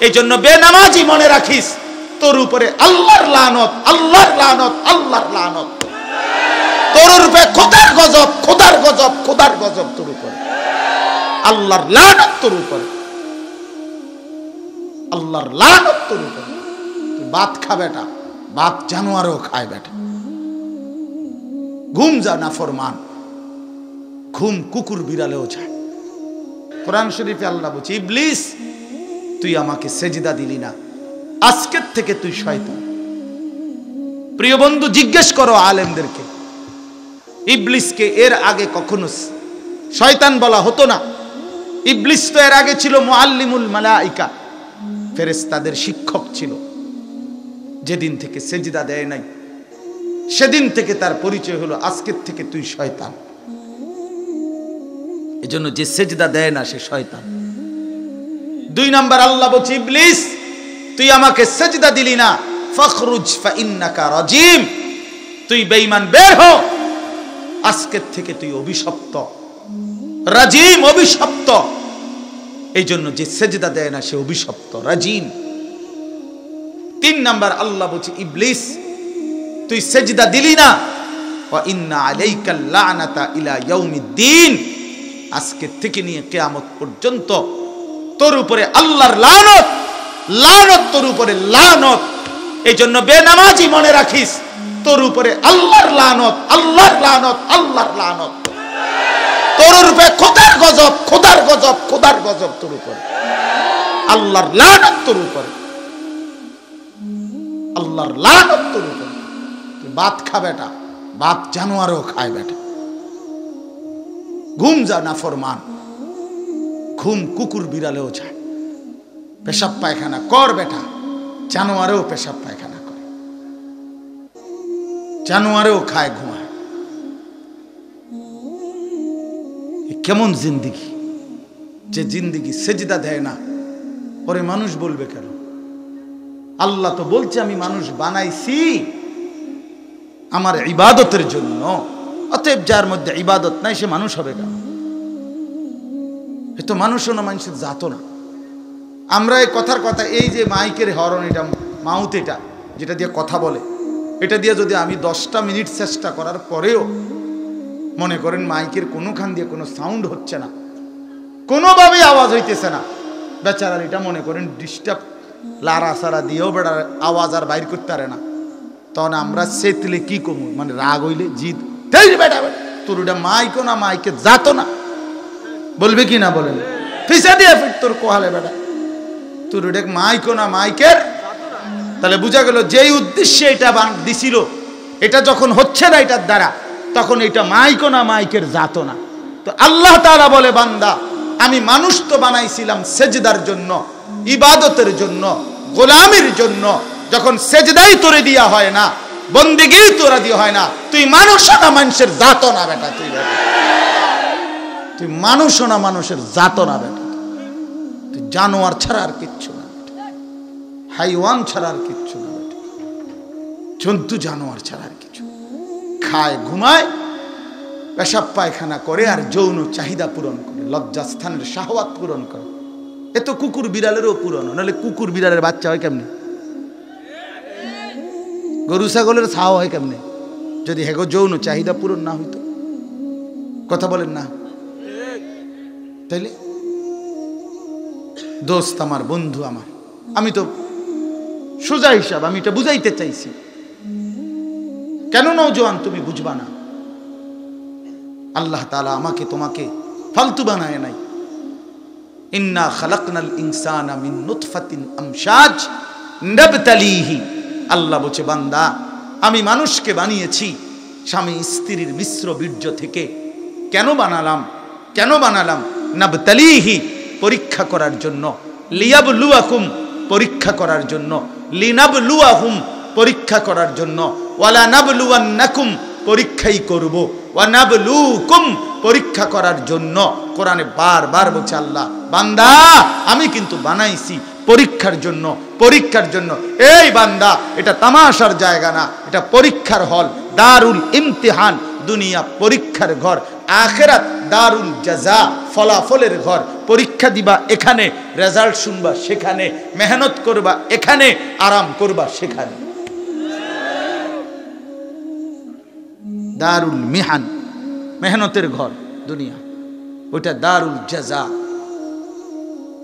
এই জন্য বেনামাজি মনে রাখিস, তোর উপরে আল্লাহর লানত, আল্লাহর লানত, আল্লাহর লানত। তোর উপরে খোদার গজব, খোদার গজব, খোদার গজব তোর উপরে, আল্লাহর লানত তোর উপরে, আল্লাহর লানত তোর উপরে। তুই ভাত খা বেটা, ভাত জানোয়ারও খায় বেটা। ঘুম যা নাফরমান, ঘুম কুকুর বিড়ালেও যায়। কোরআন শরীফে আল্লাহ বলছে, ইবলিস তুই আমাকে সেজদা দিলি না, আজকের থেকে তুই শয়তান। প্রিয় বন্ধু, জিজ্ঞেস করো আলেমদেরকে, ইবলিসকে এর আগে কখনো শয়তান বলা হতো না। ইবলিস তো এর আগে ছিল মুআল্লিমুল মালাইকা, ফেরেশতাদের শিক্ষক ছিল। যেদিন থেকে সেজদা দেয় নাই, সেদিন থেকে তার পরিচয় হলো আজকের থেকে তুই শয়তান। এজন্য যে সেজদা দেয় না সে শয়তান। 2 নাম্বার আল্লাহ বলছে, ইবলিস তুই আমাকে সেজদা দিলি না, ফখরুজ ফাইন্নাকা রাজিম, তুই বেঈমান, বের হ, আজকের থেকে তুই অভিশপ্ত। রাজিম অভিশপ্ত, এই জন্য যে সেজদা দেয় না সে অভিশপ্ত, রাজিম। 3 নাম্বার আল্লাহ বলছে, ইবলিস তুই সেজদা দিলি না, ওয়া ইন্না আলাইকাল লানাতা ইলা ইয়াউমিদ্দিন, আজকের থেকে নিয়ে কিয়ামত পর্যন্ত তোর উপরে আল্লাহর লানত, লানত তোর উপরে লানত। এই জন্য বেনামাজি মনে রাখিস, তোর উপরে আল্লাহর লানত, আল্লাহর লানত, আল্লাহর লানত। তোর উপরে খোদার গজব, খোদার গজব, খোদার গজব তোর উপরে, আল্লাহর লানত তোর উপরে, আল্লাহর লানত তোর উপরে। তুই ভাত খা বেটা, ভাত জানোয়ারও খায় বেটা। ঘুম যা নাফরমান, ঘুম কুকুর বিড়ালেও যায়। পেশাব পায়খানা কর বেটা, জানোয়ারেও পেশাব পায়খানা করে, জানোয়ারেও খায়, ঘুমায়। কেমন জিন্দিগি, যে জিন্দিগি সেজদা দেয় না, পরে মানুষ বলবে কেন? আল্লাহ তো বলছে আমি মানুষ বানাইছি আমার ইবাদতের জন্য, অতএব যার মধ্যে ইবাদত নাই সে মানুষ হবে কেন? এ তো মানুষও না, মানুষের জাতো না। আমরা এই কথার কথা, এই যে মাইকের হরন, এটা মাউথ, এটা যেটা দিয়ে কথা বলে, এটা দিয়ে যদি আমি 10টা মিনিট চেষ্টা করার পরেও মনে করেন মাইকের কোনোখান দিয়ে কোনো সাউন্ড হচ্ছে না, কোনোভাবেই আওয়াজ হইতেছে না, বেচারার এটা মনে করেন ডিস্টার্ব, লারা সারা দিয়েও বেড়ার আওয়াজ আর বাইর করতে পারে না, তখন আমরা সেতলে কি কমু, মানে রাগ হইলে জিদ, বেটা তোর ওটা মাইকো না, মাইকে যাতো না, বলবে কি না বলেন? ফিসা দিয়ে ফিট তোর কোহালে বেটা, তোর ওটা মাইকো না, মাইকের। তাহলে বুঝা গেল যেই উদ্দেশ্যে এটা দিছিল, এটা যখন হচ্ছে না এটার দ্বারা, তখন এটা মাইকো না, মাইকের যাতো না। তো আল্লাহ তাআলা বলে, বান্দা আমি মানুষ তো বানাইছিলাম সেজদার জন্য, ইবাদতের জন্য, গোলামির জন্য। যখন সেজদাই তোরে দিয়া হয় না, বন্দেগী তোরা দিয়ে হয় না, তুই মানুষ না, মানুষের জাতো না বেটা। তুই মানুষ না, মানুষের জাতো না বেটা। তুই জানোয়ার ছাড়া আর কিচ্ছু না, হাইওয়ান ছাড়া আর কিচ্ছু না বেটা, জন্তু জানোয়ার ছাড়া আর কিছু। খায়, ঘুমায়, পেশাব পায়খানা করে, আর যৌন চাহিদা পূরণ করে, লজ্জাস্থানের শাহওয়াত পূরণ করে। এ তো কুকুর বিড়ালেরও পূরণ, নাহলে কুকুর বিড়ালের বাচ্চা হয় কেমনে? গরু ছাগলের ছাও হয় কেমনে যদি হেগো যৌন চাহিদা পূরণ না হইতো? কথা বলেন না? তাইলে দোস্ত আমার, বন্ধু আমার, আমি তো সোজা হিসাব, আমি এটা বুঝাইতে চাইছি। কেন নওজোয়ান তুমি বুঝবা না? আল্লাহ তাআলা আমাকে তোমাকে ফালতু বানায় নাই। ইন্না খালাকনাল ইনসানা মিন নুতফাতিন আমশাজ নাবতালিহি। আল্লাহ বলছে, বান্দা আমি মানুষকে বানিয়েছি স্বামী স্ত্রীর মিশ্র বীর্য থেকে। কেন বানালাম? কেন বানালাম? নাবতালিহি, পরীক্ষা করার জন্য। লিয়াবলুয়াকুম, পরীক্ষা করার জন্য। লিনাবলুয়াহুম, পরীক্ষা করার জন্য। ওয়ালা নাবলুয়ান্নাকুম, পরীক্ষাই করব। ওয়া নাবলুকুম, পরীক্ষা করার জন্য। কোরআনে বারবার বলছে আল্লাহ, বান্দা আমি কিন্তু বানাইছি পরীক্ষার জন্য, পরীক্ষার জন্য। এই বান্দা, এটা তামাশার জায়গা না, এটা পরীক্ষার হল, দারুল ইমতিহান, দুনিয়া পরীক্ষার ঘর। আখিরাত দারুল জাযা, ফলাফলের ঘর। পরীক্ষা দিবা এখানে, রেজাল্ট শুনবা সেখানে, মেহনত করবা এখানে, আরাম করবা সেখানে। দারুল মিহান, মেহনতের ঘর দুনিয়া, ওইটা দারুল জাযা।